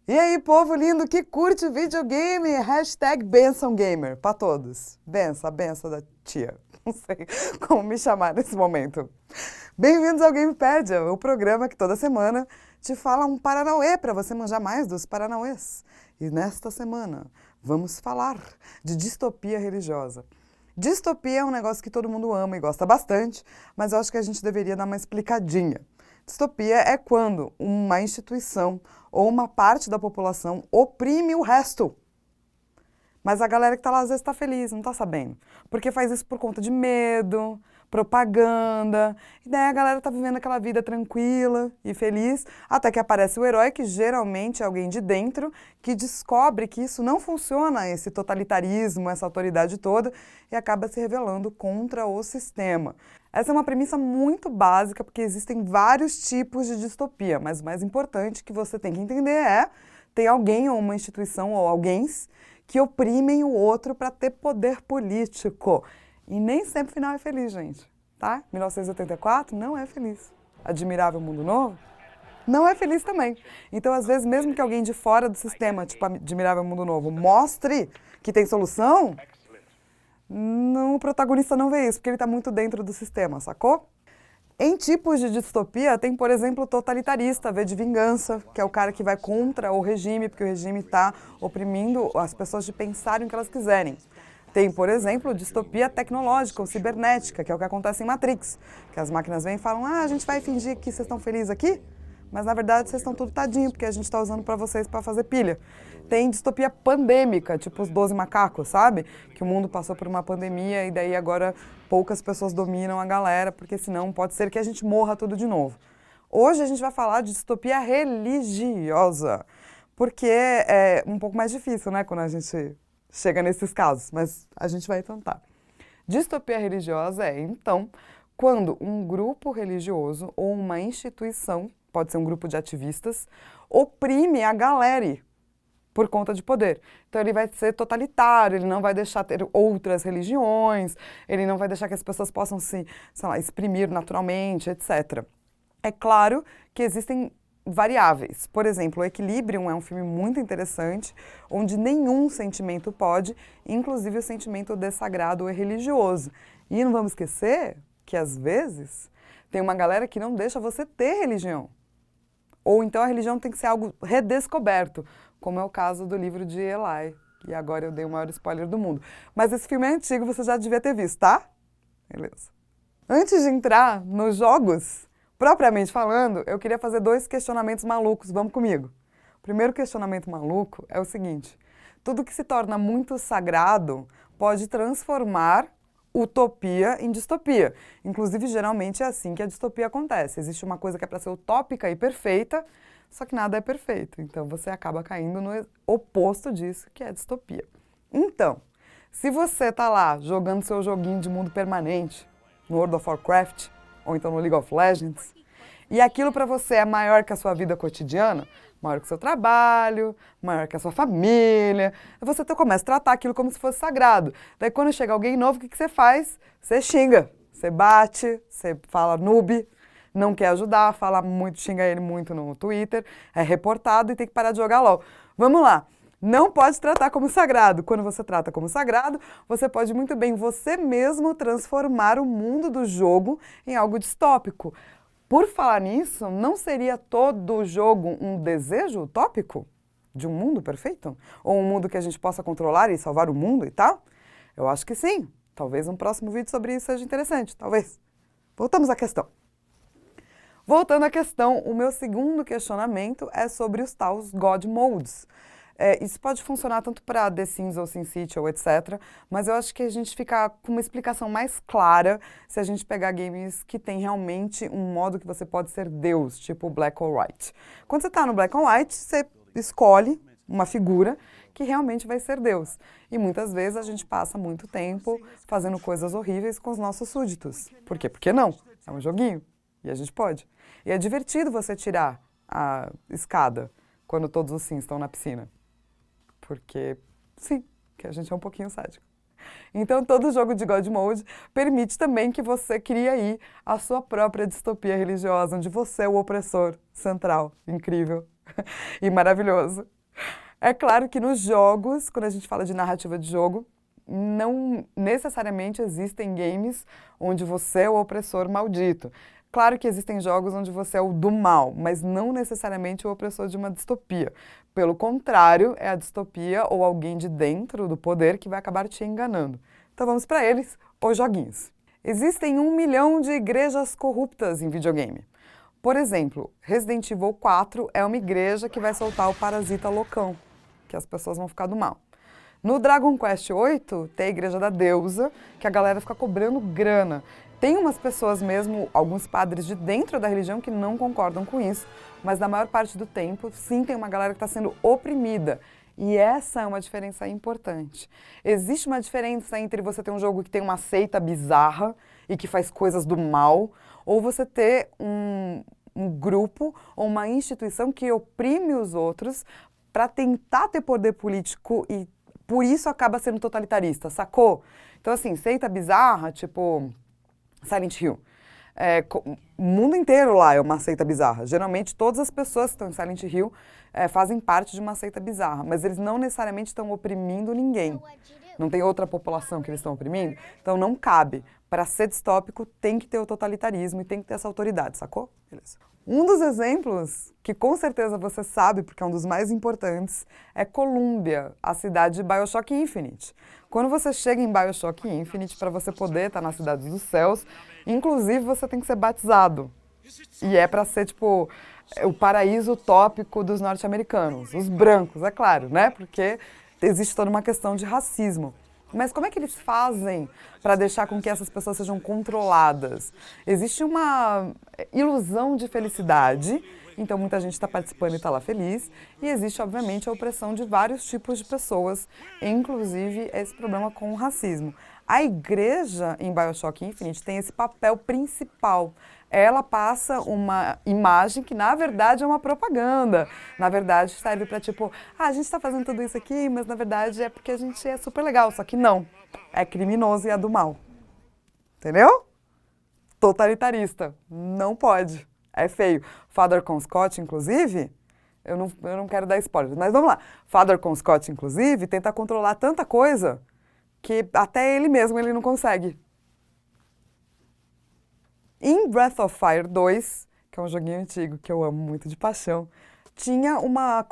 E aí, povo lindo que curte videogame, hashtag Benção Gamer, pra todos. Benção, a benção da tia. Não sei como me chamar nesse momento. Bem-vindos ao Gamepédia, o programa que toda semana te fala um paranauê para você manjar mais dos paranauês. E nesta semana vamos falar de distopia religiosa. Distopia é um negócio que todo mundo ama e gosta bastante, mas eu acho que a gente deveria dar uma explicadinha. Distopia é quando uma instituição ou uma parte da população oprime o resto. Mas a galera que está lá às vezes está feliz, não está sabendo. Porque faz isso por conta de medo, propaganda. E daí a galera está vivendo aquela vida tranquila e feliz, até que aparece o herói, que geralmente é alguém de dentro, que descobre que isso não funciona, esse totalitarismo, essa autoridade toda, e acaba se rebelando contra o sistema. Essa é uma premissa muito básica, porque existem vários tipos de distopia, mas o mais importante que você tem que entender é: tem alguém ou uma instituição ou alguéns que oprimem o outro para ter poder político. E nem sempre o final é feliz, gente, tá? 1984 não é feliz. Admirável Mundo Novo não é feliz também. Então, às vezes, mesmo que alguém de fora do sistema, tipo Admirável Mundo Novo, mostre que tem solução, o protagonista não vê isso, porque ele está muito dentro do sistema, sacou? Em tipos de distopia, tem, por exemplo, o totalitarista, V de Vingança, que é o cara que vai contra o regime, porque o regime está oprimindo as pessoas de pensarem o que elas quiserem. Tem, por exemplo, distopia tecnológica ou cibernética, que é o que acontece em Matrix, que as máquinas vêm e falam: ah, a gente vai fingir que vocês estão felizes aqui, mas na verdade vocês estão tudo tadinho, porque a gente está usando para vocês para fazer pilha. Tem distopia pandêmica, tipo os 12 macacos, sabe? Que o mundo passou por uma pandemia e daí agora poucas pessoas dominam a galera, porque senão pode ser que a gente morra tudo de novo. Hoje a gente vai falar de distopia religiosa, porque é um pouco mais difícil, né, quando a gente chega nesses casos, mas a gente vai tentar. Distopia religiosa é, então, quando um grupo religioso ou uma instituição, pode ser um grupo de ativistas, oprime a galera por conta de poder. Então ele vai ser totalitário, ele não vai deixar ter outras religiões, ele não vai deixar que as pessoas possam se, sei lá, exprimir naturalmente, etc. É claro que existem variáveis. Por exemplo, o Equilibrium é um filme muito interessante, onde nenhum sentimento pode, inclusive o sentimento dessagrado e religioso. E não vamos esquecer que, às vezes, tem uma galera que não deixa você ter religião. Ou então a religião tem que ser algo redescoberto, como é o caso do livro de Eli. E agora eu dei o maior spoiler do mundo. Mas esse filme é antigo, você já devia ter visto, tá? Beleza. Antes de entrar nos jogos, propriamente falando, eu queria fazer 2 questionamentos malucos. Vamos comigo. O primeiro questionamento maluco é o seguinte: tudo que se torna muito sagrado pode transformar utopia em distopia. Inclusive, geralmente é assim que a distopia acontece. Existe uma coisa que é para ser utópica e perfeita, só que nada é perfeito. Então, você acaba caindo no oposto disso, que é a distopia. Então, se você está lá jogando seu joguinho de mundo permanente, no World of Warcraft, ou então no League of Legends, e aquilo para você é maior que a sua vida cotidiana, maior que o seu trabalho, maior que a sua família, você começa a tratar aquilo como se fosse sagrado. Daí quando chega alguém novo, o que você faz? Você xinga, você bate, você fala noob, não quer ajudar, fala muito, xinga ele muito no Twitter, é reportado e tem que parar de jogar LOL. Vamos lá. Não pode tratar como sagrado. Quando você trata como sagrado, você pode muito bem você mesmo transformar o mundo do jogo em algo distópico. Por falar nisso, não seria todo jogo um desejo utópico de um mundo perfeito? Ou um mundo que a gente possa controlar e salvar o mundo e tal? Eu acho que sim. Talvez um próximo vídeo sobre isso seja interessante, talvez. Voltamos à questão. Voltando à questão, o meu segundo questionamento é sobre os tais God Modes. Isso pode funcionar tanto para The Sims ou SimCity ou etc, mas eu acho que a gente fica com uma explicação mais clara se a gente pegar games que tem realmente um modo que você pode ser Deus, tipo Black or White. Quando você está no Black or White, você escolhe uma figura que realmente vai ser Deus. E muitas vezes a gente passa muito tempo fazendo coisas horríveis com os nossos súditos. Por quê? Porque não. É um joguinho. E a gente pode. E é divertido você tirar a escada quando todos os sims estão na piscina. Porque, sim, que a gente é um pouquinho sádico. Então, todo jogo de God Mode permite também que você crie aí a sua própria distopia religiosa, onde você é o opressor central, incrível e maravilhoso. É claro que nos jogos, quando a gente fala de narrativa de jogo, não necessariamente existem games onde você é o opressor maldito. Claro que existem jogos onde você é o do mal, mas não necessariamente o opressor de uma distopia. Pelo contrário, é a distopia ou alguém de dentro do poder que vai acabar te enganando. Então vamos para eles, os joguinhos. Existem 1 milhão de igrejas corruptas em videogame. Por exemplo, Resident Evil 4 é uma igreja que vai soltar o parasita loucão, que as pessoas vão ficar do mal. No Dragon Quest VIII, tem a Igreja da Deusa, que a galera fica cobrando grana. Tem umas pessoas mesmo, alguns padres de dentro da religião que não concordam com isso, mas na maior parte do tempo, sim, tem uma galera que está sendo oprimida. E essa é uma diferença importante. Existe uma diferença entre você ter um jogo que tem uma seita bizarra e que faz coisas do mal, ou você ter um grupo ou uma instituição que oprime os outros para tentar ter poder político e por isso acaba sendo totalitarista, sacou? Então assim, seita bizarra, tipo Silent Hill. O mundo inteiro lá é uma seita bizarra. Geralmente todas as pessoas que estão em Silent Hill fazem parte de uma seita bizarra, mas eles não necessariamente estão oprimindo ninguém. Não tem outra população que eles estão oprimindo, então não cabe. Para ser distópico tem que ter o totalitarismo e tem que ter essa autoridade, sacou? Beleza. Um dos exemplos, que com certeza você sabe, porque é um dos mais importantes, é Columbia, a cidade de BioShock Infinite. Quando você chega em BioShock Infinite, para você poder estar na Cidade dos Céus, inclusive você tem que ser batizado. E é para ser, tipo, o paraíso utópico dos norte-americanos, os brancos, é claro, né? Porque existe toda uma questão de racismo. Mas como é que eles fazem para deixar com que essas pessoas sejam controladas? Existe uma ilusão de felicidade, então muita gente está participando e está lá feliz, e existe, obviamente, a opressão de vários tipos de pessoas, inclusive esse problema com o racismo. A igreja em BioShock Infinite tem esse papel principal. Ela passa uma imagem que, na verdade, é uma propaganda. Na verdade, serve para tipo, a gente está fazendo tudo isso aqui, mas na verdade é porque a gente é super legal. Só que não, é criminoso e é do mal. Entendeu? Totalitarista. Não pode. É feio. Father Con Scott, inclusive, eu não quero dar spoilers, mas vamos lá. Father Con Scott, inclusive, tenta controlar tanta coisa que até ele mesmo ele não consegue. Em Breath of Fire 2, que é um joguinho antigo que eu amo muito de paixão, tinha uma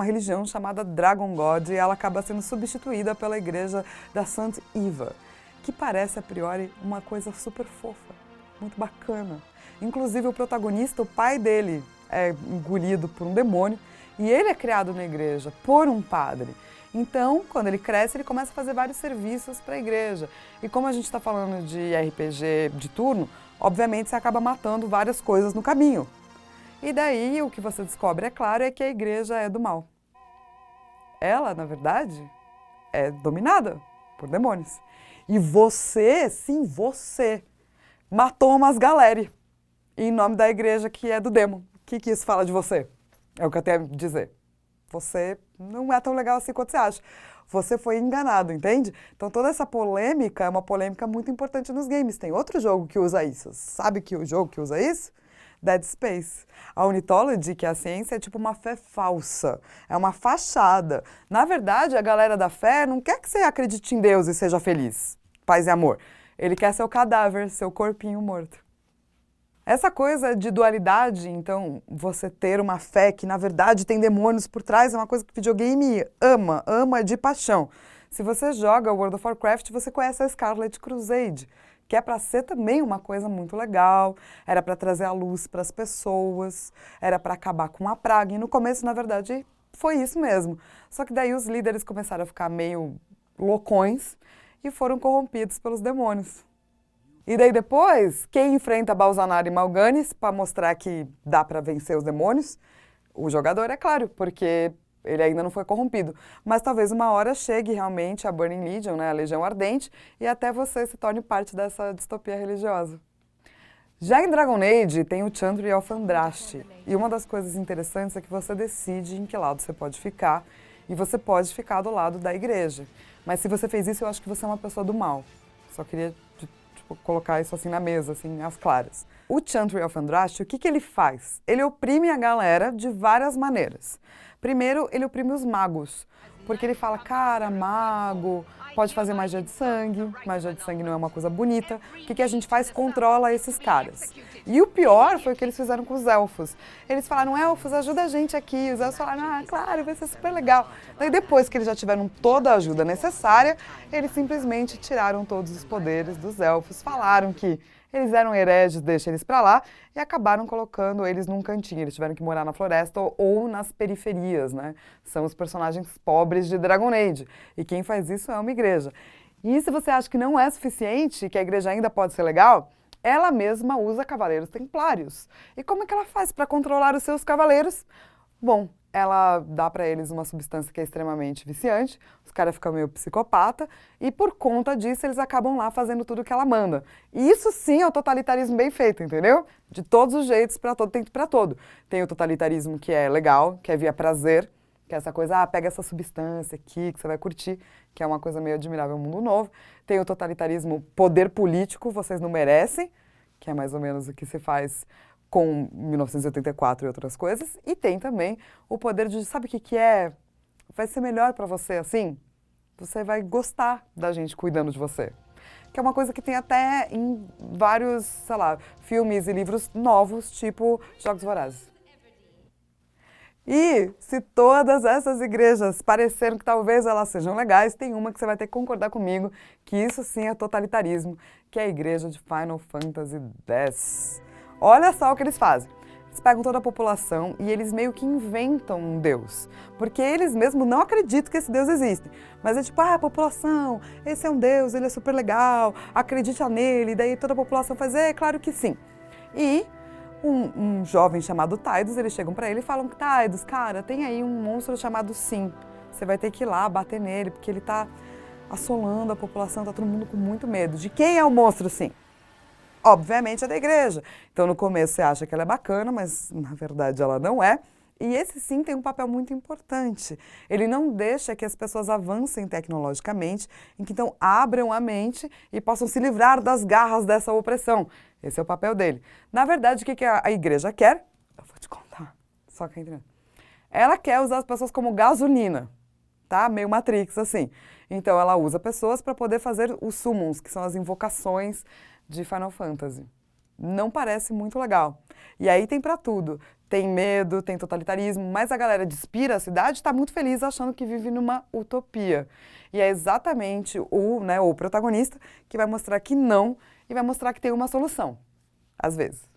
religião chamada Dragon God e ela acaba sendo substituída pela igreja da Saint Eva, que parece a priori uma coisa super fofa, muito bacana. Inclusive o protagonista, o pai dele é engolido por um demônio e ele é criado na igreja por um padre. Então, quando ele cresce, ele começa a fazer vários serviços para a igreja. E como a gente está falando de RPG de turno, obviamente você acaba matando várias coisas no caminho. E daí o que você descobre, é claro, é que a igreja é do mal. Ela, na verdade, é dominada por demônios. E você, sim, você, matou umas galera em nome da igreja que é do demo. O que isso fala de você? É o que eu tenho a dizer. Você não é tão legal assim quanto você acha. Você foi enganado, entende? Então toda essa polêmica é uma polêmica muito importante nos games. Tem outro jogo que usa isso. Sabe que o jogo que usa isso? Dead Space. A Unitology, que é a ciência, é tipo uma fé falsa. É uma fachada. Na verdade, a galera da fé não quer que você acredite em Deus e seja feliz. Paz e amor. Ele quer seu cadáver, seu corpinho morto. Essa coisa de dualidade, então, você ter uma fé que na verdade tem demônios por trás, é uma coisa que o videogame ama de paixão. Se você joga World of Warcraft, você conhece a Scarlet Crusade, que é para ser também uma coisa muito legal, era para trazer a luz para as pessoas, era para acabar com a praga, e no começo, na verdade, foi isso mesmo. Só que daí os líderes começaram a ficar meio loucões e foram corrompidos pelos demônios. E daí depois, quem enfrenta Balzanar e Mal'Ganis para mostrar que dá para vencer os demônios? O jogador, é claro, porque ele ainda não foi corrompido. Mas talvez uma hora chegue realmente a Burning Legion, né, a Legião Ardente, e até você se torne parte dessa distopia religiosa. Já em Dragon Age tem o Chandra e o Elfandraste. E uma das coisas interessantes é que você decide em que lado você pode ficar, e você pode ficar do lado da igreja. Mas se você fez isso, eu acho que você é uma pessoa do mal. Só queria colocar isso assim na mesa, assim, às claras. o Chantry of Andraste, o que ele faz? Ele oprime a galera de várias maneiras. Primeiro, ele oprime os magos, porque ele fala, cara, mago pode fazer magia de sangue não é uma coisa bonita. O que a gente faz? Controla esses caras. E o pior foi o que eles fizeram com os elfos. Eles falaram, elfos, ajuda a gente aqui. Os elfos falaram, ah, claro, vai ser super legal. Daí depois que eles já tiveram toda a ajuda necessária, eles simplesmente tiraram todos os poderes dos elfos, falaram que eles eram hereges, deixa eles pra lá, e acabaram colocando eles num cantinho. Eles tiveram que morar na floresta ou nas periferias, né? São os personagens pobres de Dragon Age. E quem faz isso é uma igreja. E se você acha que não é suficiente, que a igreja ainda pode ser legal, ela mesma usa cavaleiros templários. E como é que ela faz para controlar os seus cavaleiros? Bom, ela dá para eles uma substância que é extremamente viciante, os caras ficam meio psicopata, e por conta disso eles acabam lá fazendo tudo que ela manda. E isso sim é o totalitarismo bem feito, entendeu? De todos os jeitos, para todo, tem para todo. Tem o totalitarismo que é legal, que é via prazer, que é essa coisa, ah, pega essa substância aqui que você vai curtir, que é uma coisa meio admirável, mundo novo. Tem o totalitarismo poder político, vocês não merecem, que é mais ou menos o que se faz com 1984 e outras coisas, e tem também o poder de, sabe o que é? Vai ser melhor para você assim? Você vai gostar da gente cuidando de você. Que é uma coisa que tem até em vários, sei lá, filmes e livros novos, tipo Jogos Vorazes. E se todas essas igrejas pareceram que talvez elas sejam legais, tem uma que você vai ter que concordar comigo, que isso sim é totalitarismo, que é a igreja de Final Fantasy X. Olha só o que eles fazem. Eles pegam toda a população e eles meio que inventam um deus. Porque eles mesmos não acreditam que esse deus existe. Mas é tipo, ah, população, esse é um deus, ele é super legal, acredita nele. E daí toda a população faz, é claro que sim. E um jovem chamado Tidus, eles chegam pra ele e falam, Tidus, cara, tem aí um monstro chamado Sim. Você vai ter que ir lá bater nele, porque ele tá assolando a população, tá todo mundo com muito medo. De quem é o monstro Sim? Obviamente é da igreja. Então no começo você acha que ela é bacana, mas na verdade ela não é. E esse sim tem um papel muito importante. Ele não deixa que as pessoas avancem tecnologicamente, em que então abram a mente e possam se livrar das garras dessa opressão. Esse é o papel dele. Na verdade, o que a igreja quer? Eu vou te contar, só que entendeu? Ela quer usar as pessoas como gasolina, tá? Meio Matrix, assim. Então ela usa pessoas para poder fazer os summons, que são as invocações de Final Fantasy. Não parece muito legal. E aí tem pra tudo. Tem medo, tem totalitarismo, mas a galera de Spira, a cidade, está muito feliz achando que vive numa utopia. E é exatamente o protagonista que vai mostrar que não e vai mostrar que tem uma solução, às vezes.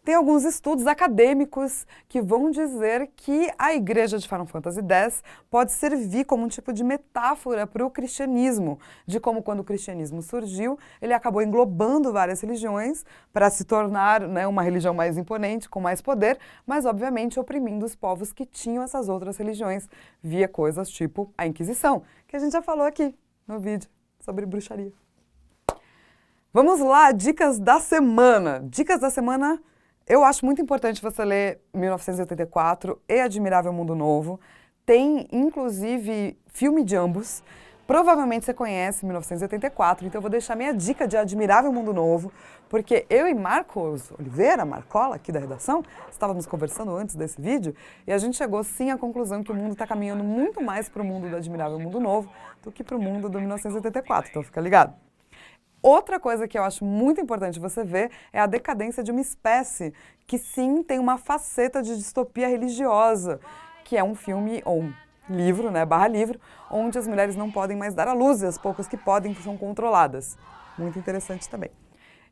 Tem alguns estudos acadêmicos que vão dizer que a igreja de Final Fantasy X pode servir como um tipo de metáfora para o cristianismo, de como quando o cristianismo surgiu, ele acabou englobando várias religiões para se tornar, né, uma religião mais imponente, com mais poder, mas obviamente oprimindo os povos que tinham essas outras religiões via coisas tipo a Inquisição, que a gente já falou aqui no vídeo sobre bruxaria. Vamos lá, dicas da semana. Dicas da semana. Eu acho muito importante você ler 1984 e Admirável Mundo Novo. Tem, inclusive, filme de ambos. Provavelmente você conhece 1984, então eu vou deixar minha dica de Admirável Mundo Novo, porque eu e Marcos Oliveira, Marcola, aqui da redação, estávamos conversando antes desse vídeo, e a gente chegou sim à conclusão que o mundo está caminhando muito mais para o mundo do Admirável Mundo Novo do que para o mundo do 1984, então fica ligado. Outra coisa que eu acho muito importante você ver é a decadência de uma espécie que sim tem uma faceta de distopia religiosa, que é um filme ou um livro, né, /livro, onde as mulheres não podem mais dar à luz e as poucas que podem são controladas. Muito interessante também.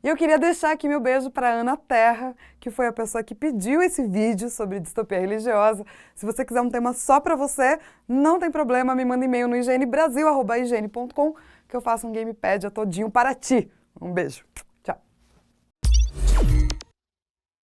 E eu queria deixar aqui meu beijo para Ana Terra, que foi a pessoa que pediu esse vídeo sobre distopia religiosa. Se você quiser um tema só para você, não tem problema, me manda e-mail no higiene@higiene.com, que eu faço um Gamepédia todinho para ti. Um beijo!